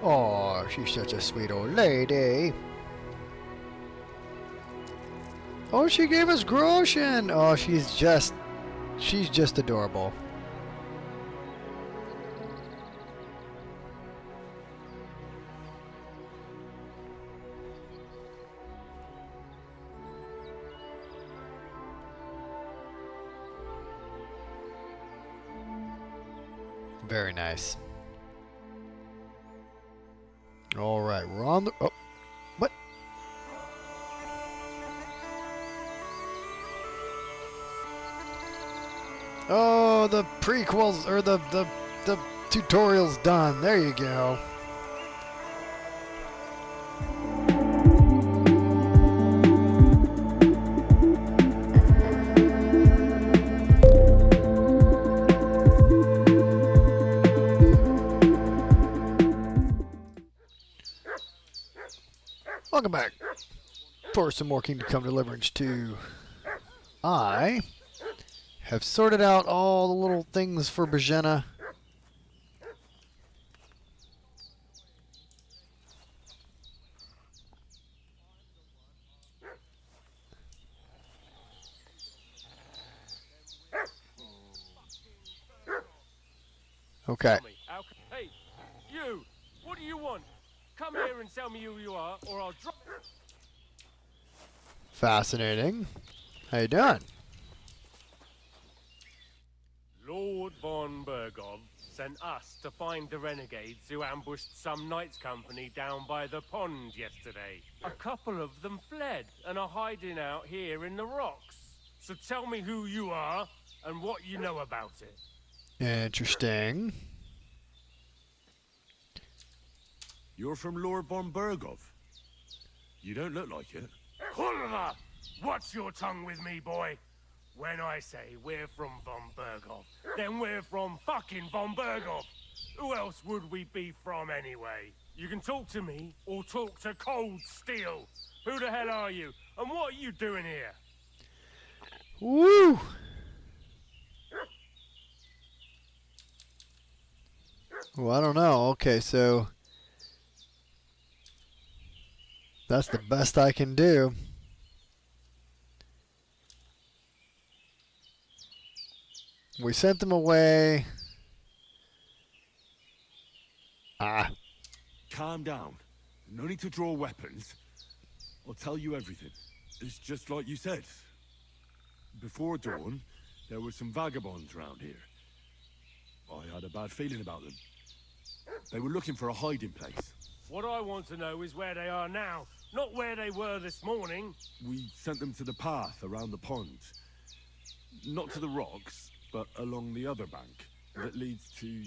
Oh, she's such a sweet old lady. Oh, she gave us Groshen. Oh, she's just adorable. Very nice. All right, we're on the. Oh, what? Oh, the prequels or the tutorial's done. There you go. Welcome back for some more Kingdom Come Deliverance 2. I have sorted out all the little things for Bajena. Okay. Hey, you! What do you want? Come here and tell me who you are, or I'll drop. Fascinating. How you doing? Lord von Bergov sent us to find the renegades who ambushed some knights company down by the pond yesterday. A couple of them fled and are hiding out here in the rocks. So tell me who you are and what you know about it. Interesting. You're from Lord von Bergov. You don't look like it. Hulva! Watch your tongue with me, boy. When I say we're from von Bergov, then we're from fucking von Bergov. Who else would we be from anyway? You can talk to me or talk to Cold Steel. Who the hell are you? And what are you doing here? Woo! Well, I don't know. Okay, so that's the best I can do. We sent them away. Ah. Calm down. No need to draw weapons. I'll tell you everything. It's just like you said. Before dawn, there were some vagabonds around here. I had a bad feeling about them. They were looking for a hiding place. What I want to know is where they are now, not where they were this morning. We sent them to the path around the pond. Not to the rocks, but along the other bank that leads to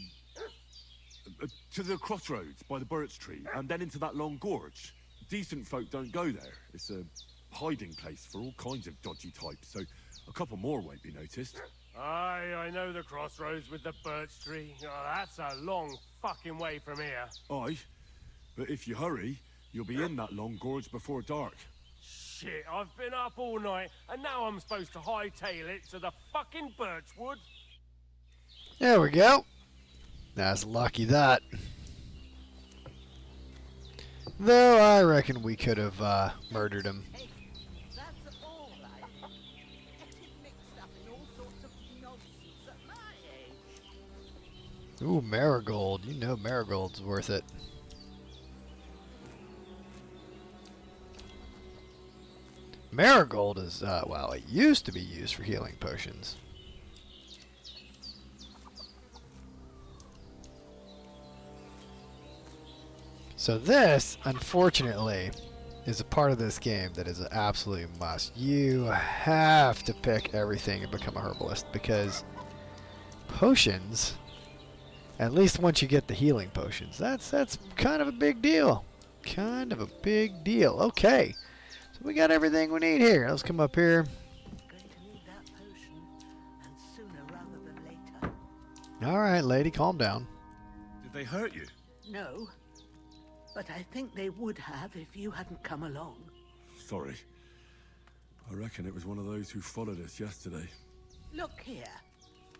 the crossroads by the birch tree, and then into that long gorge. Decent folk don't go there. It's a hiding place for all kinds of dodgy types, so a couple more won't be noticed. Aye, I know the crossroads with the birch tree. Oh, that's a long fucking way from here. Aye, but if you hurry, you'll be in that long gorge before dark. Shit, I've been up all night, and now I'm supposed to hightail it to the fucking birchwood? There we go. That's lucky that. Though I reckon we could have murdered him. Hey, that's all right. Getting mixed up in all sorts of nonsense at my age. Ooh, marigold. You know marigold's worth it. Marigold is, well, it used to be used for healing potions. So this, unfortunately, is a part of this game that is an absolute must. You have to pick everything and become a herbalist, because potions, at least once you get the healing potions, that's kind of a big deal. Kind of a big deal. Okay, so we got everything we need here. Let's come up here. Going to need that potion, and sooner rather than later. All right, lady, calm down. Did they hurt you? No, but I think they would have if you hadn't come along. Sorry. I reckon it was one of those who followed us yesterday. Look here.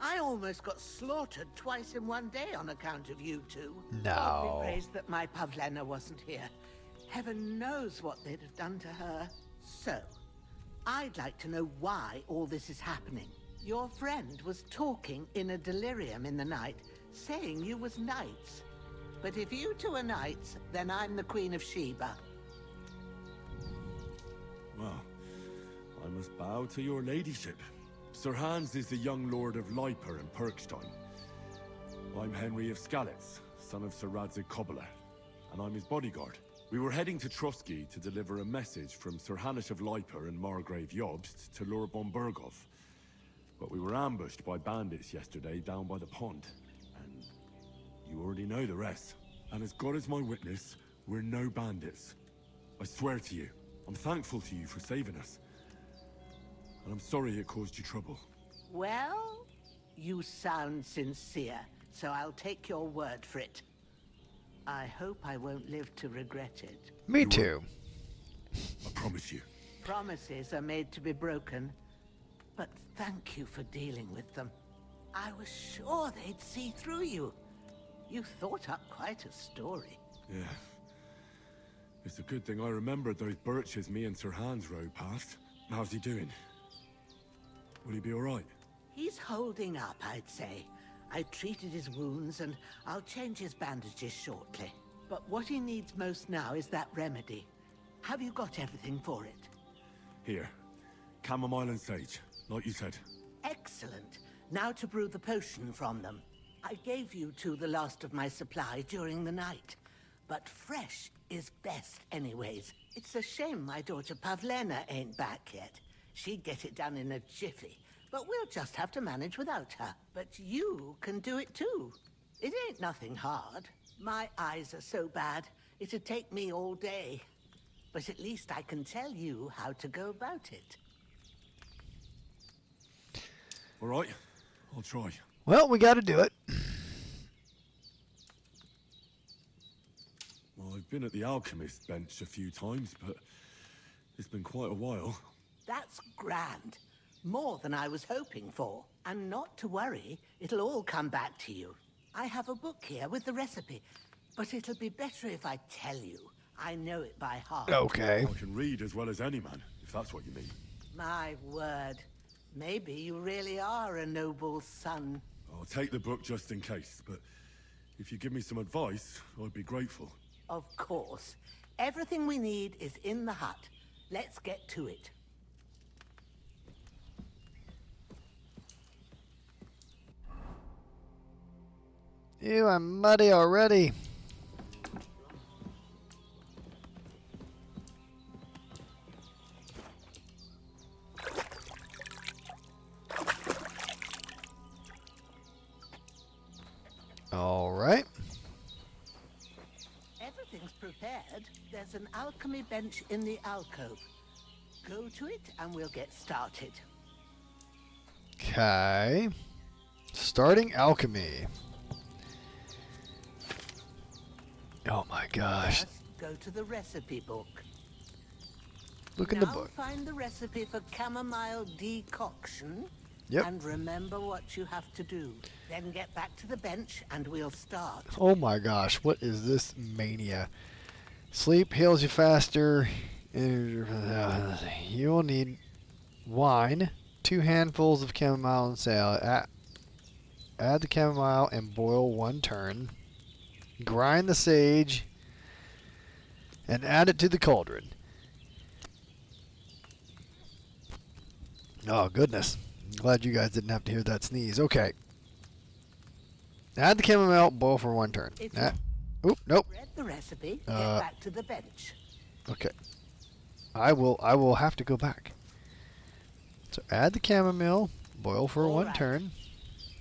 I almost got slaughtered twice in one day on account of you two. God No. be praised that my Pavlena wasn't here. Heaven knows what they'd have done to her. So, I'd like to know why all this is happening. Your friend was talking in a delirium in the night, saying you was knights. But if you two are knights, then I'm the Queen of Sheba. Well, I must bow to your ladyship. Sir Hans is the young lord of Leiper and Perkstein. I'm Henry of Skalitz, son of Sir Radzig Kobyla, and I'm his bodyguard. We were heading to Trosky to deliver a message from Sir Hanush of Leiper and Margrave Jobst to Lord von Bergov. But we were ambushed by bandits yesterday down by the pond, and you already know the rest. And as God is my witness, we're no bandits. I swear to you, I'm thankful to you for saving us. And I'm sorry it caused you trouble. Well, you sound sincere, so I'll take your word for it. I hope I won't live to regret it. Me You too. I promise you. Promises are made to be broken, but thank you for dealing with them. I was sure they'd see through you. You thought up quite a story. Yeah. It's a good thing I remembered those birches me and Sir Hans rode past. How's he doing? Will he be alright? He's holding up, I'd say. I treated his wounds and I'll change his bandages shortly. But what he needs most now is that remedy. Have you got everything for it? Here. Chamomile and sage, like you said. Excellent. Now to brew the potion from them. I gave you two the last of my supply during the night. But fresh is best anyways. It's a shame my daughter Pavlena ain't back yet. She'd get it done in a jiffy. But we'll just have to manage without her. But you can do it too. It ain't nothing hard. My eyes are so bad, it'd take me all day. But at least I can tell you how to go about it. Alright, I'll try. Well, we got to do it. Well, I've been at the alchemist bench a few times, but it's been quite a while. That's grand. More than I was hoping for. And not to worry, it'll all come back to you. I have a book here with the recipe, but it'll be better if I tell you. I know it by heart. Okay. I can read as well as any man, if that's what you mean. My word. Maybe you really are a noble son. I'll take the book just in case, but if you give me some advice, I'd be grateful. Of course. Everything we need is in the hut. Let's get to it. Ew, I'm muddy already. All right. Everything's prepared. There's an alchemy bench in the alcove. Go to it and we'll get started. Okay. Starting alchemy. Oh my gosh. First, go to the recipe book. Look in the Now book. find the recipe for chamomile decoction. Yep. And remember what you have to do. Then get back to the bench and we'll start. Oh my gosh, what is this mania? Sleep heals you faster. You will need wine, 2 handfuls of chamomile and sale. Add the chamomile and boil 1 turn. Grind the sage and add it to the cauldron. Oh goodness. I'm glad you guys didn't have to hear that sneeze. Okay. Add the chamomile, boil for 1 turn. If Oop, nope. Read the recipe, get back to the bench. Okay. I will have to go back. So add the chamomile, boil for All 1 right. turn.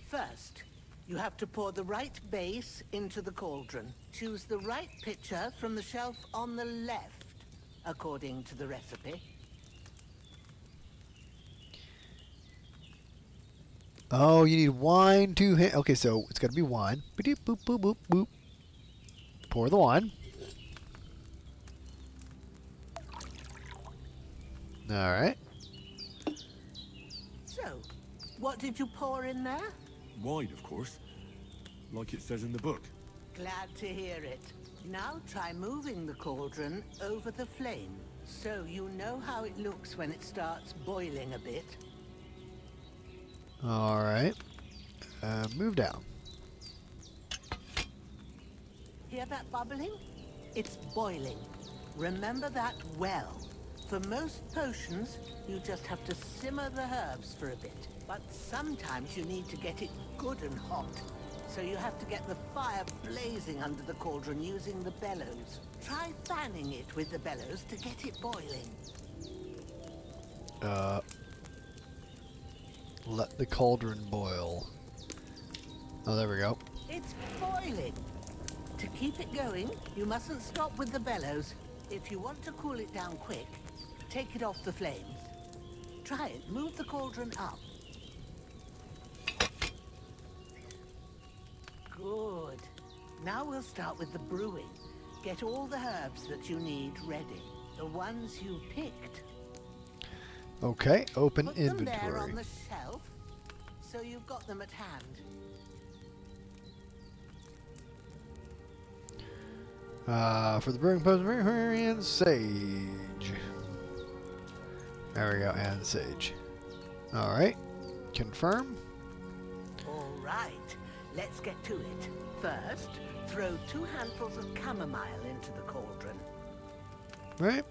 First, you have to pour the right base into the cauldron. Choose the right pitcher from the shelf on the left, according to the recipe. Oh, you need wine, 2 okay, so it's got to be wine. Boop, boop, boop, boop, boop. Pour the wine. All right. So, what did you pour in there? wide, of course. Like it says in the book. Glad to hear it. Now try moving the cauldron over the flame, so you know how it looks when it starts boiling a bit. Alright. Move down. Hear that bubbling? It's boiling. Remember that well. For most potions, you just have to simmer the herbs for a bit. But sometimes you need to get it good and hot. So you have to get the fire blazing under the cauldron using the bellows. Try fanning it with the bellows to get it boiling. Let the cauldron boil. Oh, there we go. It's boiling. To keep it going, you mustn't stop with the bellows. If you want to cool it down quick, take it off the flames. Try it. Move the cauldron up. Good. Now we'll start with the brewing. Get all the herbs that you need ready. The ones you picked. Okay, open Put them inventory. there on the shelf, so you've got them at hand. For the brewing potion and sage. There we go, and sage. Alright, confirm. All right, let's get to it. First, throw 2 handfuls of chamomile into the cauldron. Right.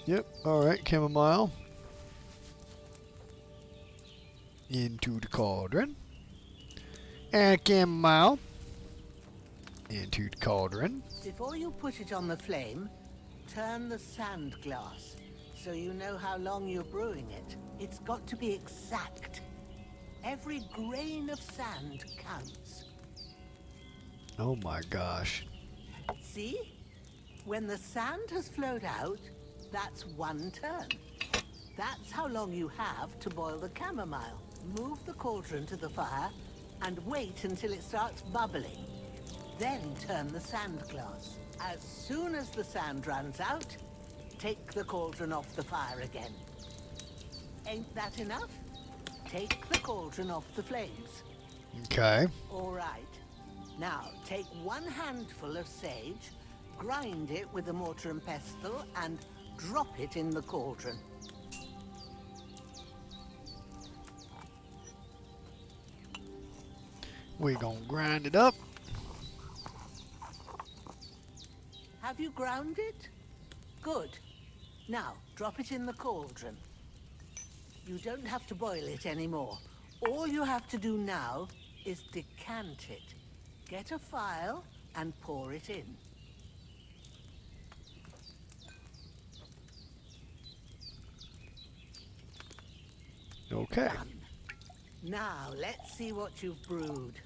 Yep, alright, chamomile. Into the cauldron. And chamomile. Into the cauldron. Before you put it on the flame, turn the sand glass so you know how long you're brewing it. It's got to be exact. Every grain of sand counts. Oh my gosh. See? When the sand has flowed out, that's 1 turn. That's how long you have to boil the chamomile. Move the cauldron to the fire and wait until it starts bubbling. Then turn the sand glass. As soon as the sand runs out, take the cauldron off the fire again. Ain't that enough? Take the cauldron off the flames. Okay. All right. Now, take 1 handful of sage, grind it with a mortar and pestle, and drop it in the cauldron. We gonna grind it up. Have you ground it? Good. Now, drop it in the cauldron. You don't have to boil it anymore. All you have to do now is decant it. Get a phial and pour it in. Okay. Done. Now, let's see what you've brewed.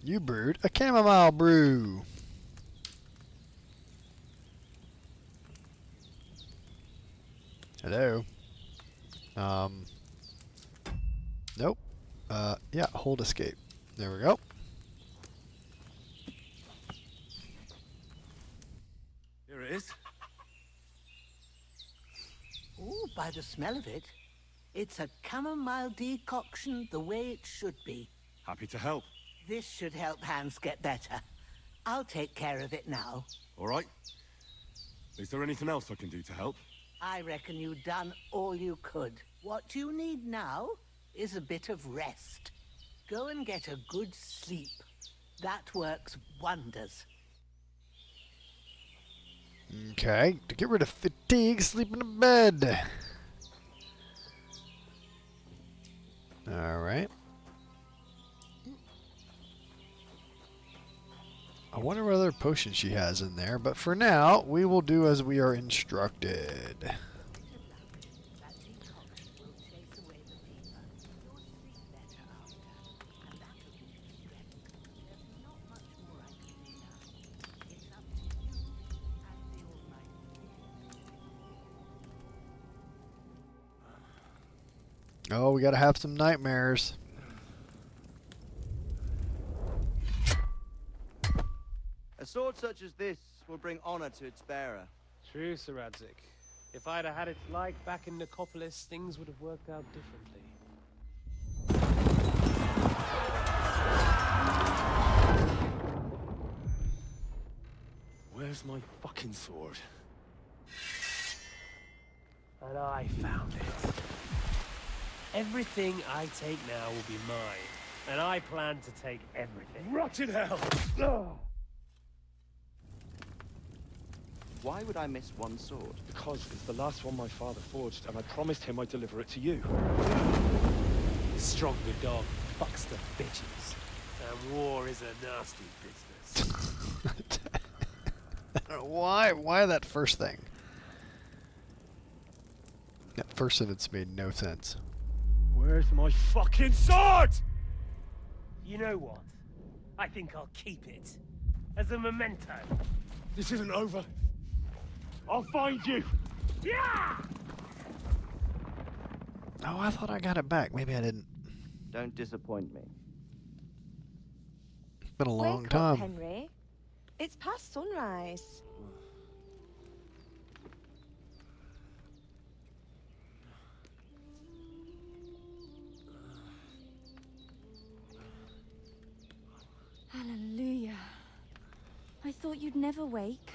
You brewed a chamomile brew. Hello. Nope. Yeah, hold escape. There we go. Here it is. Ooh, by the smell of it, it's a chamomile decoction the way it should be. Happy to help. This should help Hans get better. I'll take care of it now. All right. Is there anything else I can do to help? I reckon you've done all you could. What you need now is a bit of rest. Go and get a good sleep. That works wonders. Okay. To get rid of fatigue, sleep in a bed. Alright. I wonder what other potion she has in there, but for now, we will do as we are instructed. That decoction will chase away the fever. You'll sleep better after, and that'll give you strength. There's not much more I can do now. It's up to you and the Almighty. Oh, we gotta have some nightmares. A sword such as this will bring honor to its bearer. True, Sir Radzik. If I'd have had its like back in Nicopolis, things would have worked out differently. Where's my fucking sword? And I found it. Everything I take now will be mine, and I plan to take everything. Rotted hell! Why would I miss one sword? Because it's the last one my father forged, and I promised him I'd deliver it to you. Stronger dog fucks the bitches, and war is a nasty business. I don't know why that first thing? That first sentence made no sense. Where's my fucking sword? You know what? I think I'll keep it. As a memento. This isn't over. I'll find you! Yeah! Oh, I thought I got it back. Maybe I didn't. Don't disappoint me. It's been a long Wake time. up, Henry. It's past sunrise. Hallelujah. I thought you'd never wake.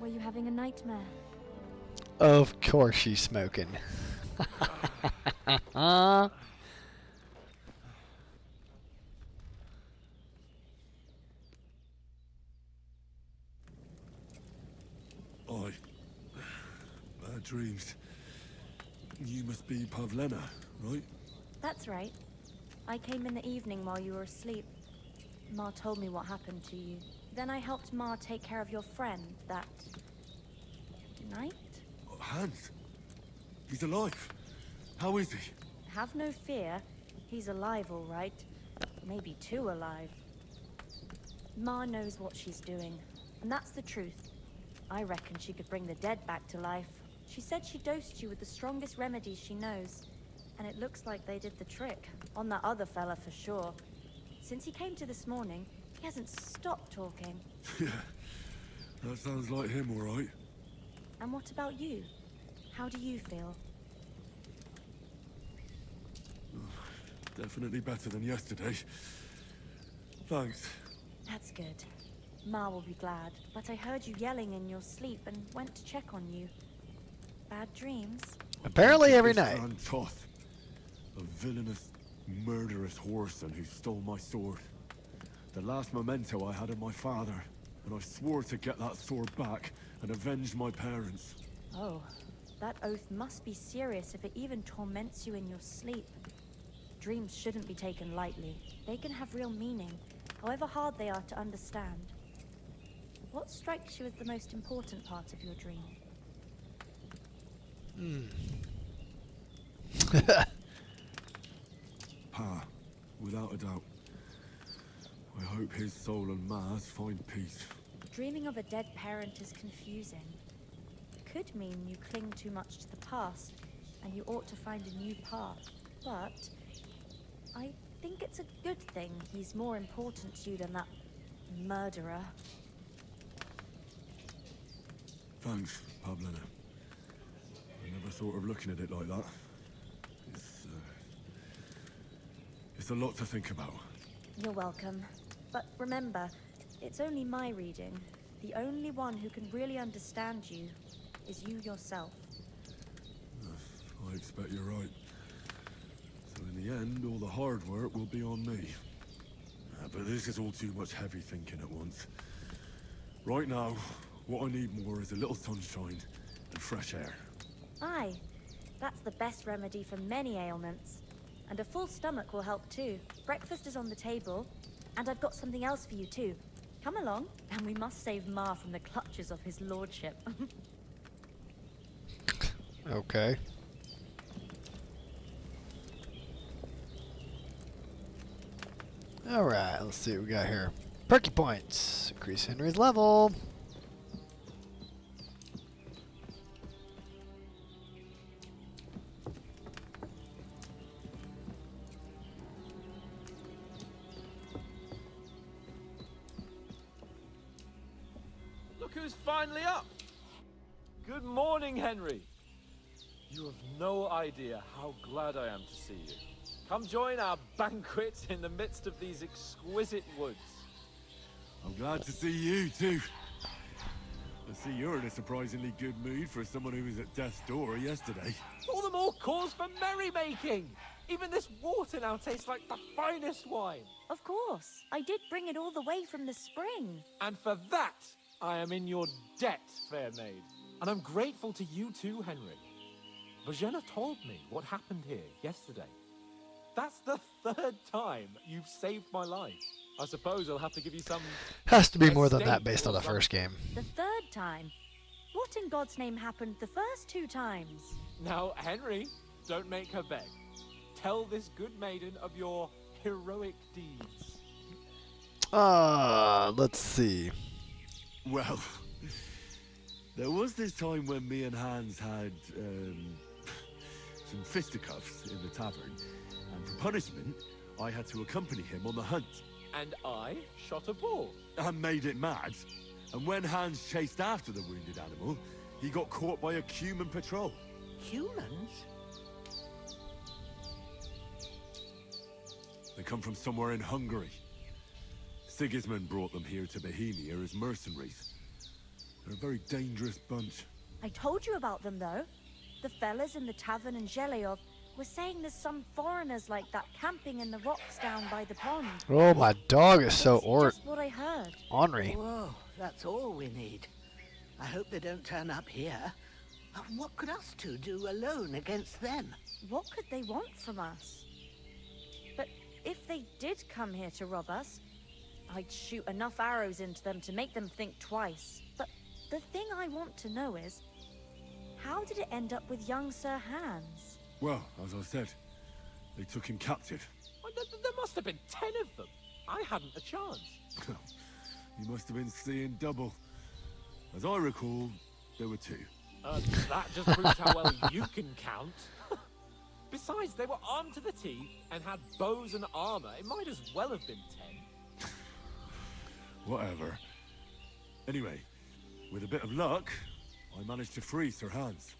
Were you having a nightmare? Of course she's smoking. Bad dreams. You must be Pavlena, right? That's right. I came in the evening while you were asleep. Ma told me what happened to you. Then I helped Ma take care of your friend that night? Hans? He's alive. How is he? Have no fear. He's alive, all right. Maybe too alive. Ma knows what she's doing, and that's the truth. I reckon she could bring the dead back to life. She said she dosed you with the strongest remedies she knows, and it looks like they did the trick. On that other fella for sure. Since he came to this morning, he hasn't stopped talking. Yeah, that sounds like him, all right. And what about you? How do you feel? Definitely better than yesterday. Thanks. That's good. Ma will be glad, but I heard you yelling in your sleep and went to check on you. Bad dreams? Apparently every This night. Grand Toth, a villainous, murderous whoreson who stole my sword. The last memento I had of my father, and I swore to get that sword back and avenge my parents. Oh, that oath must be serious if it even torments you in your sleep. Dreams shouldn't be taken lightly. They can have real meaning, however hard they are to understand. What strikes you as the most important part of your dream? Pa, without a doubt. I hope his soul and Ma's find peace. Dreaming of a dead parent is confusing. It could mean you cling too much to the past, and you ought to find a new path. But I think it's a good thing he's more important to you than that murderer. Thanks, Pavlena. I never thought of looking at it like that. It's a lot to think about. You're welcome. But remember, it's only my reading. The only one who can really understand you is you yourself. I expect you're right. So in the end, all the hard work will be on me. But this is all too much heavy thinking at once. Right now, what I need more is a little sunshine and fresh air. Aye, that's the best remedy for many ailments. And a full stomach will help too. Breakfast is on the table, and I've got something else for you too. Come along, and we must save Ma from the clutches of his lordship. Okay. Alright, let's see what we got here. Perky points. Increase Henry's level. Look who's finally up. Good morning, Henry. You have no idea how glad I am to see you. Come join our banquet in the midst of these exquisite woods. I'm glad to see you, too. I see you're in a surprisingly good mood for someone who was at death's door yesterday. All the more cause for merrymaking. Even this water now tastes like the finest wine. Of course. I did bring it all the way from the spring. And for that, I am in your debt, fair maid. And I'm grateful to you too, Henry. Bojena told me what happened here yesterday. That's the 3rd time you've saved my life. I suppose I'll have to give you some... Has to be more than that based on the first game. The 3rd time? What in God's name happened the first 2 times? Now, Henry, don't make her beg. Tell this good maiden of your heroic deeds. Let's see. Well, there was this time when me and Hans had, some fisticuffs in the tavern, and for punishment, I had to accompany him on the hunt. And I shot a ball. And made it mad. And when Hans chased after the wounded animal, he got caught by a human patrol. Humans? They come from somewhere in Hungary. Sigismund brought them here to Bohemia as mercenaries. They're a very dangerous bunch. I told you about them, though. The fellas in the tavern in Zheleov were saying there's some foreigners like that camping in the rocks down by the pond. Oh, my dog is so That's just what I heard. ornery. Whoa, that's all we need. I hope they don't turn up here. What could us two do alone against them? What could they want from us? But if they did come here to rob us, I'd shoot enough arrows into them to make them think twice. But the thing I want to know is, how did it end up with young Sir Hans? Well, as I said, they took him captive. Well, there must have been 10 of them. I hadn't a chance. You must have been seeing double. As I recall, there were 2. That just proves how well you can count. Besides, they were armed to the teeth and had bows and armor. It might as well have been 10. Whatever. Anyway, with a bit of luck, I managed to free Sir Hans.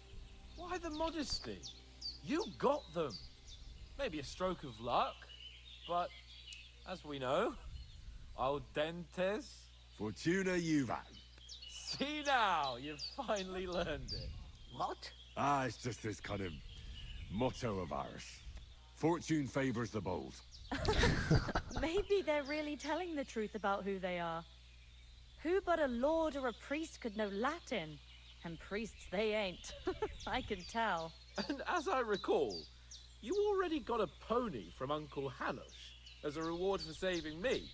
Why the modesty? You got them. Maybe a stroke of luck, but as we know, al dentes. Fortuna juvat. See now, you've finally learned it. What? It's just this kind of motto of ours. Fortune favors the bold. Maybe they're really telling the truth about who they are. Who but a lord or a priest could know Latin? And priests they ain't. I can tell. And as I recall, you already got a pony from Uncle Hanosh as a reward for saving me.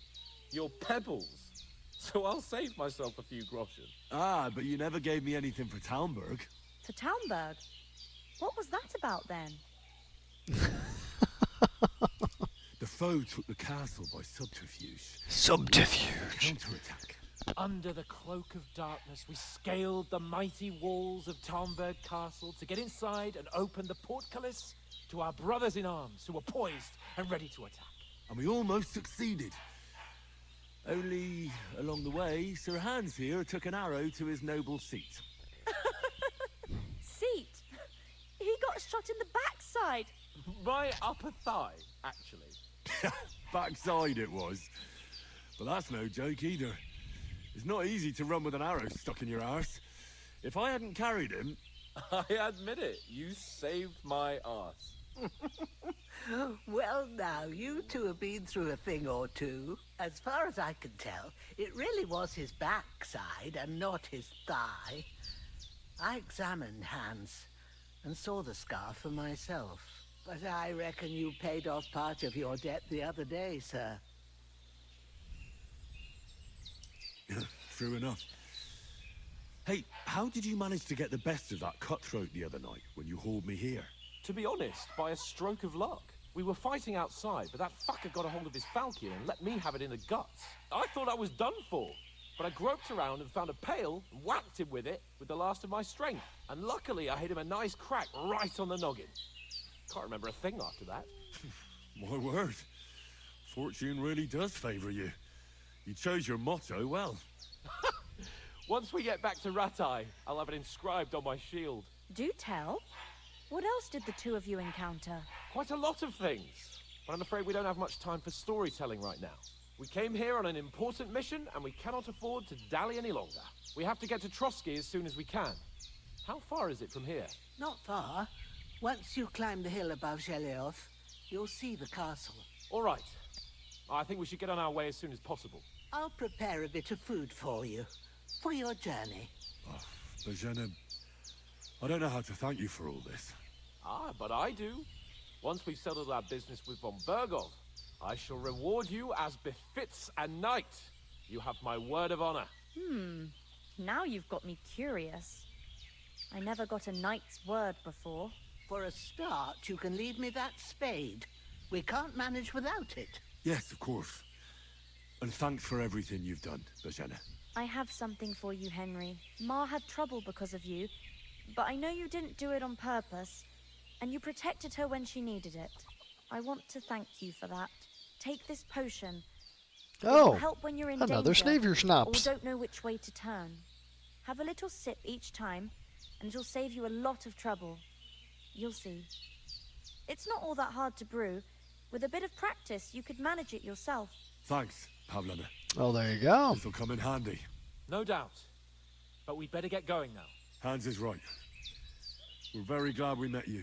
Your pebbles. So I'll save myself a few groschen. But you never gave me anything for Talmberg. For Talmberg? What was that about then? The foe took the castle by subterfuge. Subterfuge. Counterattack. Under the cloak of darkness, we scaled the mighty walls of Talmberg Castle to get inside and open the portcullis to our brothers in arms who were poised and ready to attack. And we almost succeeded. Only, along the way, Sir Hans here took an arrow to his noble seat. Seat? He got shot in the backside. My upper thigh, actually. Backside it was. But that's no joke either. It's not easy to run with an arrow stuck in your arse. If I hadn't carried him... I admit it, you saved my arse. Well, now, you two have been through a thing or two. As far as I can tell, it really was his backside and not his thigh. I examined Hans and saw the scar for myself. But I reckon you paid off part of your debt the other day, sir. True enough. Hey, how did you manage to get the best of that cutthroat the other night when you hauled me here? To be honest, by a stroke of luck. We were fighting outside, but that fucker got a hold of his falchion and let me have it in the guts. I thought I was done for, but I groped around and found a pail and whacked him with it with the last of my strength. And luckily, I hit him a nice crack right on the noggin. Can't remember a thing after that. My word. Fortune really does favor you. You chose your motto well. Once we get back to Ratai, I'll have it inscribed on my shield. Do tell. What else did the two of you encounter? Quite a lot of things. But I'm afraid we don't have much time for storytelling right now. We came here on an important mission, and we cannot afford to dally any longer. We have to get to Trosky as soon as we can. How far is it from here? Not far. Once you climb the hill above Geleoth, you'll see the castle. All right. I think we should get on our way as soon as possible. I'll prepare a bit of food for you, for your journey. Oh, Bajana, I don't know how to thank you for all this. Ah, but I do. Once we've settled our business with von Bergov, I shall reward you as befits a knight. You have my word of honor. Now you've got me curious. I never got a knight's word before. For a start, you can leave me that spade. We can't manage without it. Yes, of course. And thanks for everything you've done, Bajana. I have something for you, Henry. Ma had trouble because of you, but I know you didn't do it on purpose, and you protected her when she needed it. I want to thank you for that. Take this potion. It will help when you're in another danger, Schnapps. or don't know which way to turn. Have a little sip each time, and it'll save you a lot of trouble. You'll see. It's not all that hard to brew. With a bit of practice, you could manage it yourself. Thanks, Pavlana. Oh, there you go. This'll come in handy. No doubt. But we'd better get going now. Hans is right. We're very glad we met you.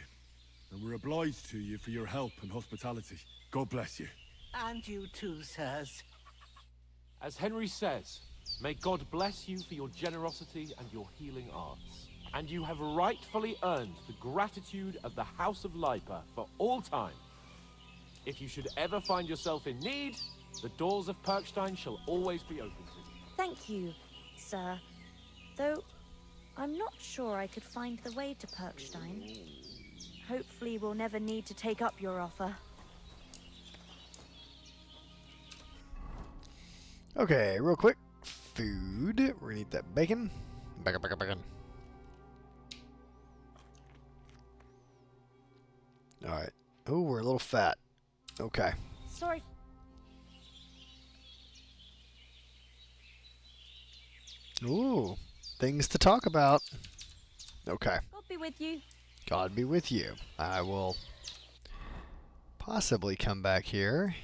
And we're obliged to you for your help and hospitality. God bless you. And you too, sirs. As Henry says, may God bless you for your generosity and your healing arts. And you have rightfully earned the gratitude of the House of Lipa for all time. If you should ever find yourself in need, the doors of Perkstein shall always be open to you. Thank you, sir. Though, I'm not sure I could find the way to Perkstein. Hopefully we'll never need to take up your offer. Okay, real quick. Food. We're gonna eat that bacon. Bacon. Alright. Oh, we're a little fat. Okay. Sorry. Ooh. Things to talk about. Okay. God be with you. God be with you. I will possibly come back here.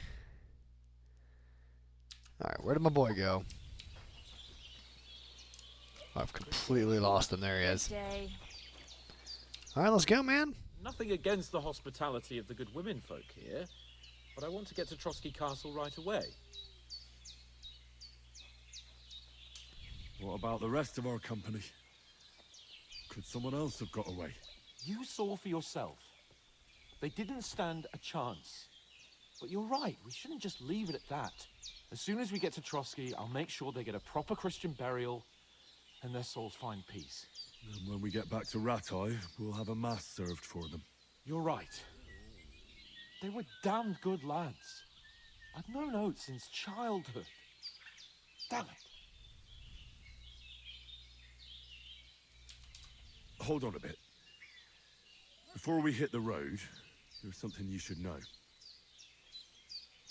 Alright, where did my boy go? I've completely lost him. There he is. Good day. Alright, let's go, man. Nothing against the hospitality of the good women folk here, but I want to get to Trosky Castle right away. What about the rest of our company? Could someone else have got away? You saw for yourself. They didn't stand a chance. But you're right, we shouldn't just leave it at that. As soon as we get to Trosky, I'll make sure they get a proper Christian burial and their souls find peace. And when we get back to Ratai, we'll have a mass served for them. You're right. They were damned good lads. I've known Oates since childhood. Damn it. Hold on a bit. Before we hit the road, there's something you should know.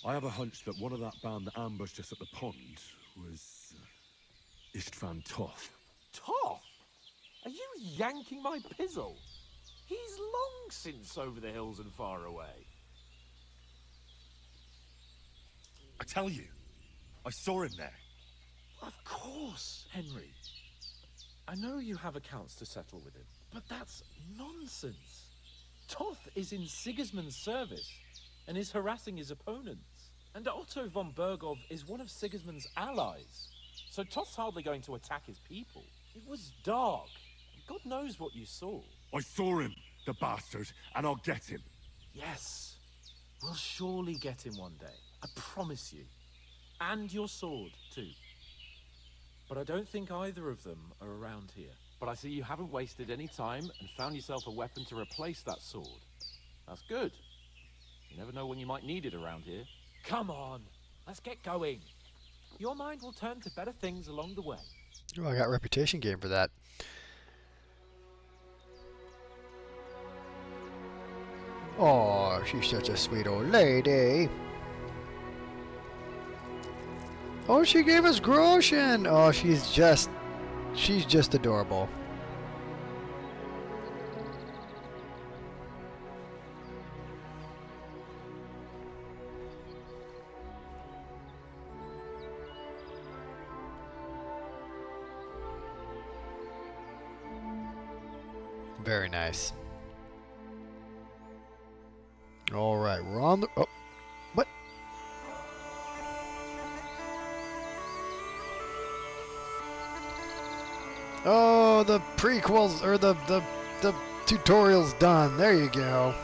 I have a hunch that one of that band that ambushed us at the pond was Istvan Toth. Toth? Are you yanking my pizzle? He's long since over the hills and far away. I tell you, I saw him there. Of course, Henry. I know you have accounts to settle with him, but that's nonsense. Toth is in Sigismund's service and is harassing his opponents. And Otto von Bergov is one of Sigismund's allies. So Toth's hardly going to attack his people. It was dark. God knows what you saw. I saw him, the bastard, and I'll get him. Yes. We'll surely get him one day. I promise you. And your sword, too. But I don't think either of them are around here. But I see you haven't wasted any time and found yourself a weapon to replace that sword. That's good. You never know when you might need it around here. Come on, let's get going. Your mind will turn to better things along the way. Oh, I got a reputation game for that. Oh, she's such a sweet old lady. Oh, she gave us Groshen. Oh, she's just She's just adorable. Very nice. All right, we're on the... Oh, what? Oh, the prequels, or the tutorial's done. There you go.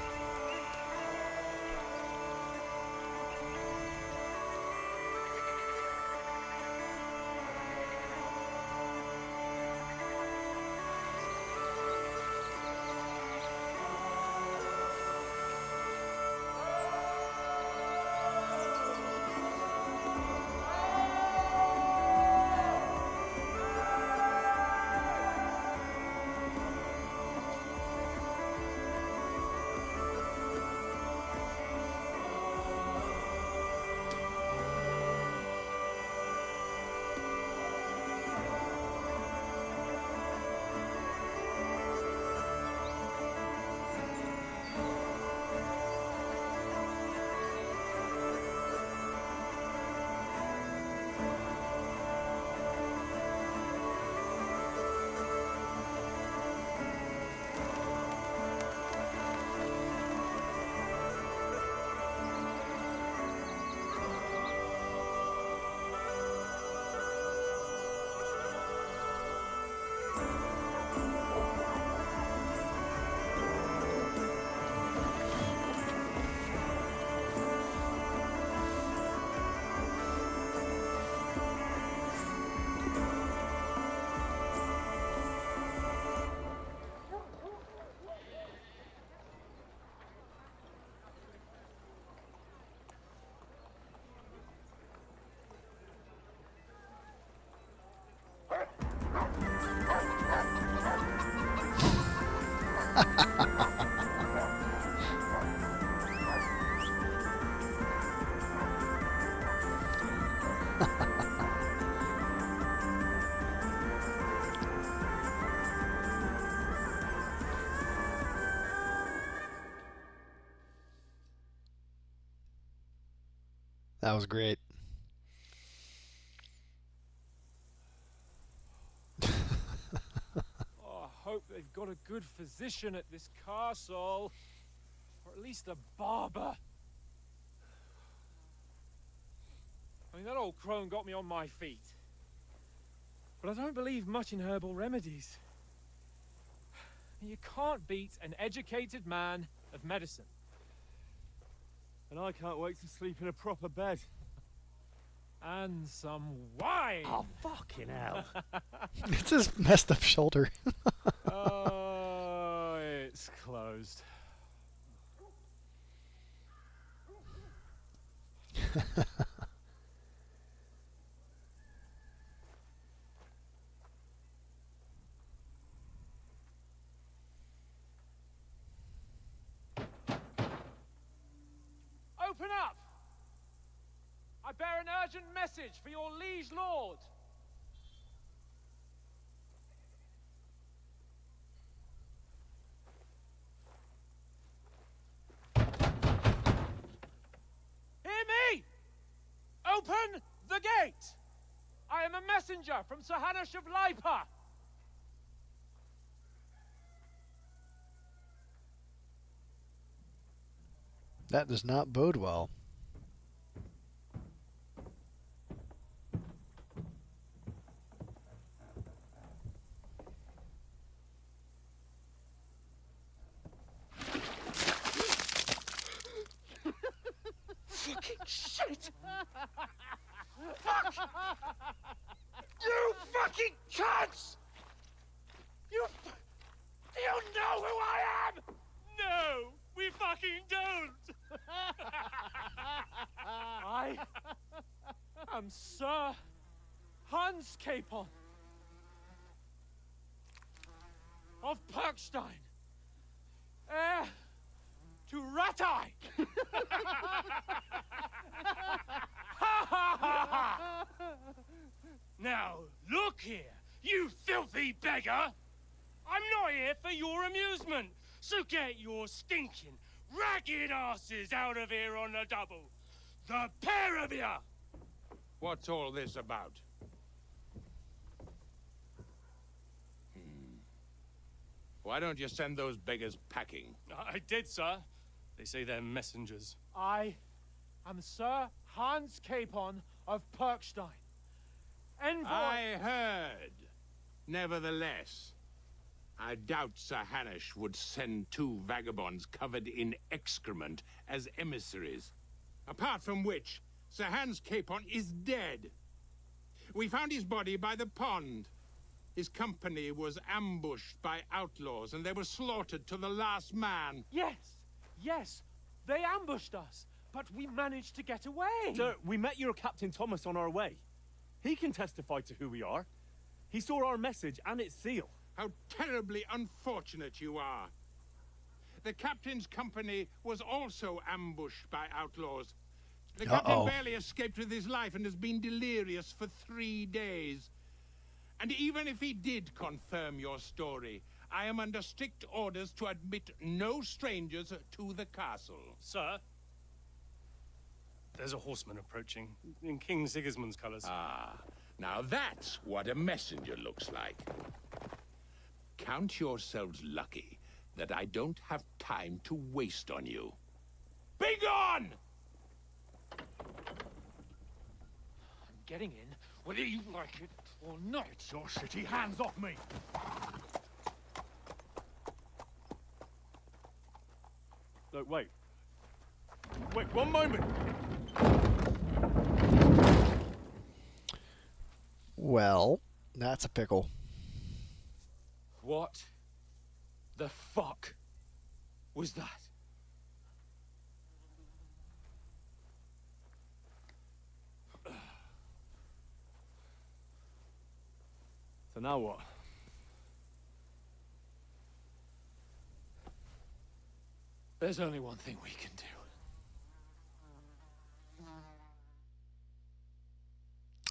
That was great. Oh, I hope they've got a good physician at this castle. Or at least a barber. I mean, that old crone got me on my feet. But I don't believe much in herbal remedies. You can't beat an educated man of medicine. And I can't wait to sleep in a proper bed. And some wine! Oh, fucking hell. It's his messed up shoulder. Oh, it's closed. Open up! I bear an urgent message for your liege lord. Hear me! Open the gate! I am a messenger from Sir Hanush of Lipa. That does not bode well. Fucking shit! Fuck! You fucking cunts! Do you know who I am? No, we fucking don't. I am Sir Hans Capon of Perkstein, heir to Ratai. Now, look here. You filthy beggar! I'm not here for your amusement, so get your stinking, ragged asses out of here on the double. The pair of you! What's all this about? Why don't you send those beggars packing? I did, sir. They say they're messengers. I am Sir Hans Capon of Perkstein. Envoy... I heard. Nevertheless, I doubt Sir Hanush would send 2 vagabonds covered in excrement as emissaries. Apart from which, Sir Hans Capon is dead. We found his body by the pond. His company was ambushed by outlaws, and they were slaughtered to the last man. Yes, they ambushed us, but we managed to get away. Sir, we met your Captain Thomas on our way. He can testify to who we are. He saw our message and its seal. How terribly unfortunate you are. The captain's company was also ambushed by outlaws. The captain barely escaped with his life and has been delirious for 3 days. And even if he did confirm your story, I am under strict orders to admit no strangers to the castle. Sir, there's a horseman approaching in King Sigismund's colours. Ah, now that's what a messenger looks like. Count yourselves lucky that I don't have time to waste on you. Be gone! I'm getting in, whether you like it or not. Your shitty hands off me! Look, wait. Wait, one moment! Well, that's a pickle. What the fuck was that? So now what? There's only one thing we can do.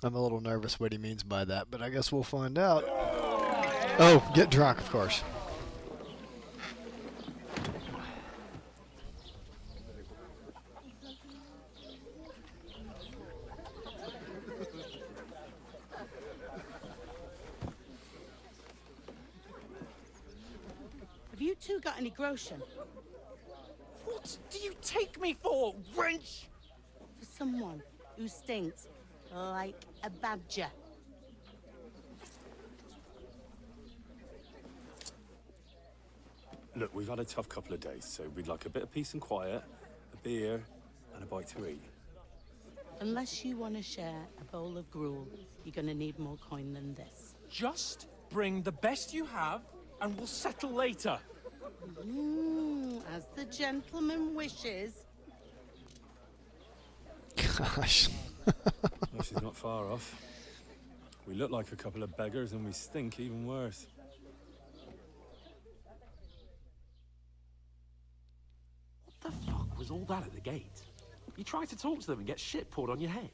I'm a little nervous what he means by that, but I guess we'll find out. Oh, get drunk, of course. Have you two got any groschen? What do you take me for, wench? For someone who stinks like a badger. Look, we've had a tough couple of days, so we'd like a bit of peace and quiet, a beer, and a bite to eat. Unless you want to share a bowl of gruel, you're going to need more coin than this. Just bring the best you have, and we'll settle later. As the gentleman wishes. Gosh. Well, she's not far off. We look like a couple of beggars, and we stink even worse. What the fuck was all that at the gate? You try to talk to them and get shit poured on your head.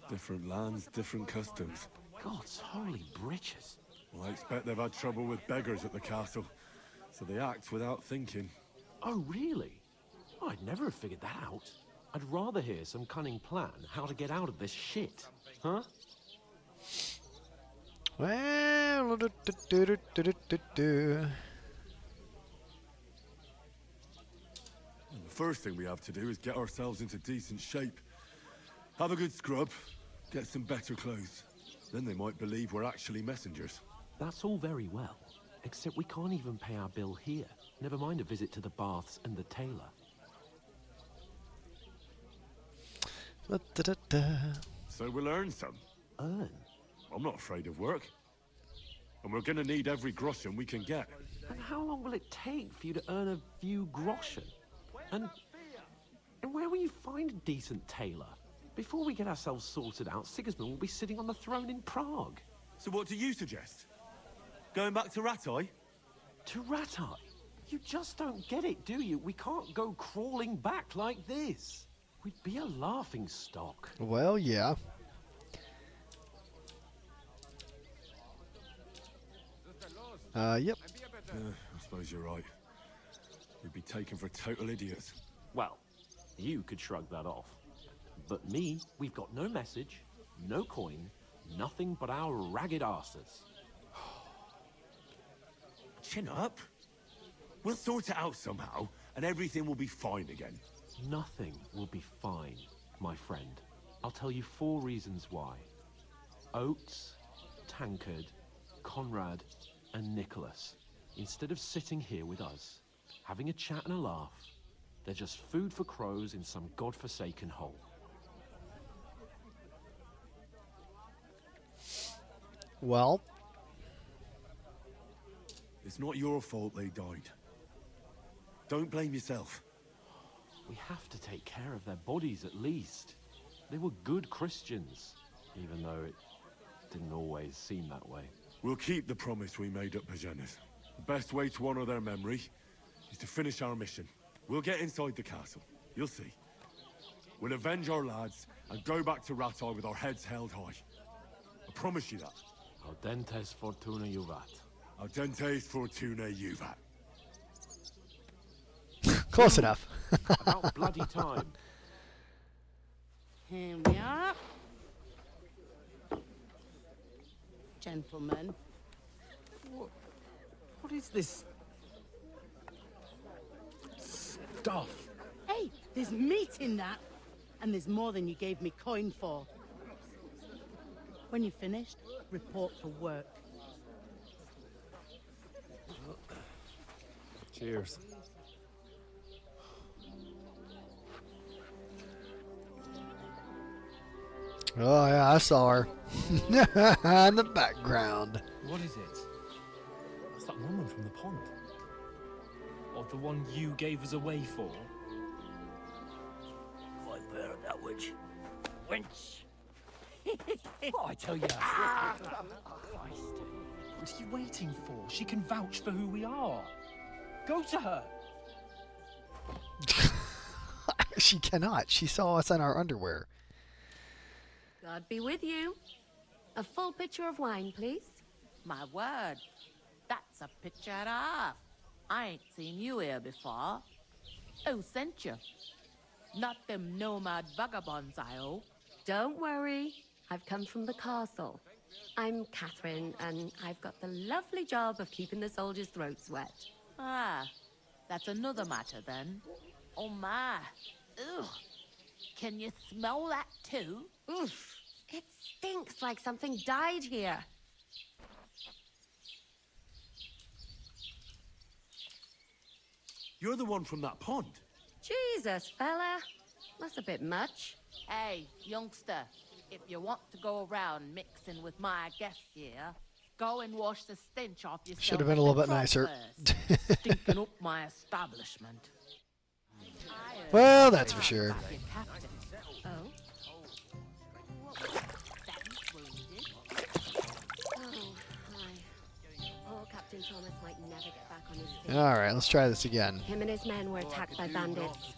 Different lands, different customs. God's holy britches. Well, I expect they've had trouble with beggars at the castle, so they act without thinking. Oh, really? I'd never have figured that out. I'd rather hear some cunning plan how to get out of this shit. Huh? Well, The first thing we have to do is get ourselves into decent shape. Have a good scrub, get some better clothes. Then they might believe we're actually messengers. That's all very well, except we can't even pay our bill here. Never mind a visit to the baths and the tailor. So we'll earn some. Earn? I'm not afraid of work. And we're gonna need every groschen we can get. And how long will it take for you to earn a few groschen? And where will you find a decent tailor? Before we get ourselves sorted out, Sigismund will be sitting on the throne in Prague. So what do you suggest? Going back to Ratai? To Ratai? You just don't get it, do you? We can't go crawling back like this. We'd be a laughing stock. well, yeah. Yep. I suppose you're right. We'd be taken for total idiots. Well, you could shrug that off. But me, we've got no message, no coin, nothing but our ragged arses. Chin up. We'll sort it out somehow, and everything will be fine again. Nothing will be fine, my friend. I'll tell you 4 reasons why. Oates, Tankard, Conrad, and Nicholas, instead of sitting here with us, having a chat and a laugh, they're just food for crows in some godforsaken hole. Well, It's not your fault they died. Don't blame yourself. We have to take care of their bodies at least. They were good Christians, even though it didn't always seem that way. We'll keep the promise we made at Pagenis. The best way to honor their memory is to finish our mission. We'll get inside the castle. You'll see. We'll avenge our lads and go back to Ratai with our heads held high. I promise you that. Audentes fortuna juvat. Audentes fortuna juvat. close enough. About bloody time. Here we are. Gentlemen. What is this stuff? Hey, there's meat in that. And there's more than you gave me coin for. When you're finished, report for work. Cheers. Oh yeah, I saw her in the background. What is it? It's that woman from the pond. Or the one you gave us away for? I bear that witch. Wench! What I tell you? What are you waiting for? She can vouch for who we are. Go to her. She cannot. She saw us in our underwear. God be with you. A full pitcher of wine, please. My word, that's a picture and a half. I ain't seen you here before. Who sent you? Not them nomad vagabonds, I hope. Don't worry. I've come from the castle. I'm Catherine, and I've got the lovely job of keeping the soldiers' throats wet. Ah, that's another matter then. Oh my. Ugh. Can you smell that too? Oof. It stinks like something died here. You're the one from that pond. Jesus, fella. That's a bit much. Hey, youngster, if you want to go around mixing with my guests here, go and wash the stench off yourself. Should have been a little bit nicer. Stinking up my establishment. Well, that's for sure. Oh? Oh, hi. Poor Captain Thomas might never get back on his feet. Alright, let's try this again. Him and his men were attacked by bandits.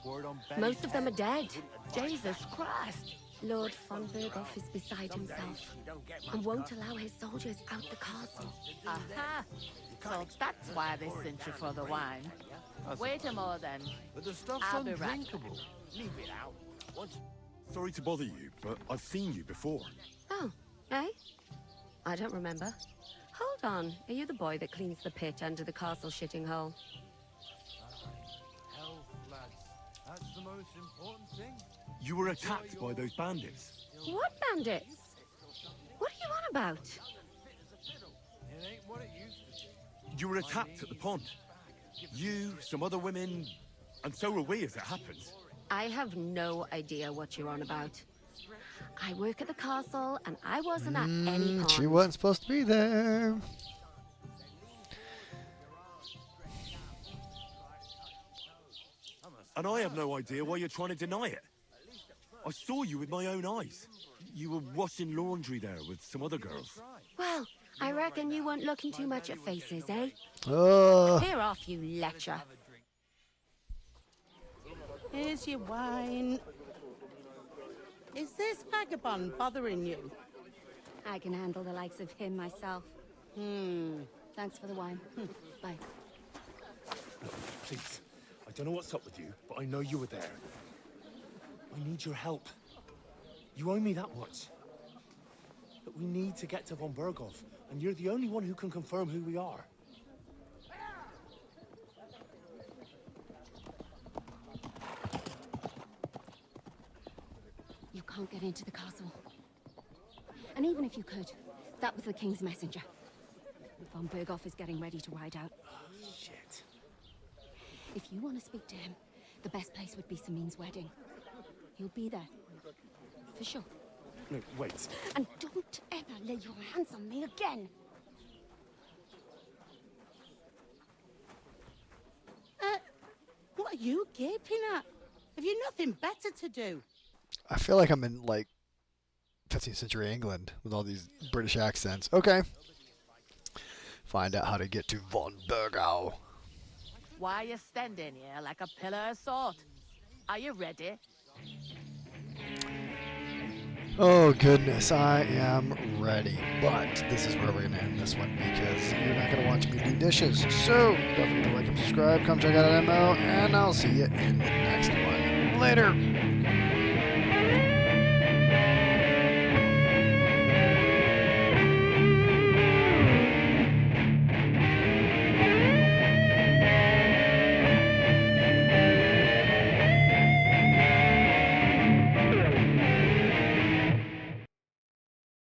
Most of them are dead. Jesus Christ. Lord von Berghoff is beside himself and won't allow his soldiers out the castle. Aha! So that's why they sent you for the wine. Wait a more then. But the stuff's I'll be right undrinkable. Leave it out. Once Sorry to bother you, but I've seen you before. Oh, eh? I don't remember. Hold on. Are you the boy that cleans the pit under the castle shitting hole? health, lads. That's the most important thing. You were attacked by those bandits. What bandits? What are you on about? It ain't what it used to be. You were attacked at the pond. You, some other women, and so were we as it happens. I have no idea what you're on about. I work at the castle, and I wasn't at any pond. She wasn't supposed to be there. And I have no idea why you're trying to deny it. I saw you with my own eyes. You were washing laundry there with some other girls. Well, I reckon you weren't looking too much at faces, eh? Oh. Clear off, you lecher. Here's your wine. Is this vagabond bothering you? I can handle the likes of him myself. Thanks for the wine. Bye. Please, I don't know what's up with you, but I know you were there. I need your help. You owe me that much. But we need to get to von Berghoff, and you're the only one who can confirm who we are. You can't get into the castle. And even if you could, that was the King's messenger. Von Berghoff is getting ready to ride out. Oh, shit. If you want to speak to him, the best place would be Samin's wedding. He'll be there. For sure. No, wait. And don't ever lay your hands on me again! What are you gaping at? Have you nothing better to do? I feel like I'm in, like, 15th century England with all these British accents. Okay. Find out how to get to von Berghoff. Why are you standing here like a pillar of salt? Are you ready? Oh goodness, I am ready. But this is where we're going to end this one because you're not going to watch me do dishes. So, don't forget to like and subscribe. Come check out a.m.m.o, and I'll see you in the next one. Later.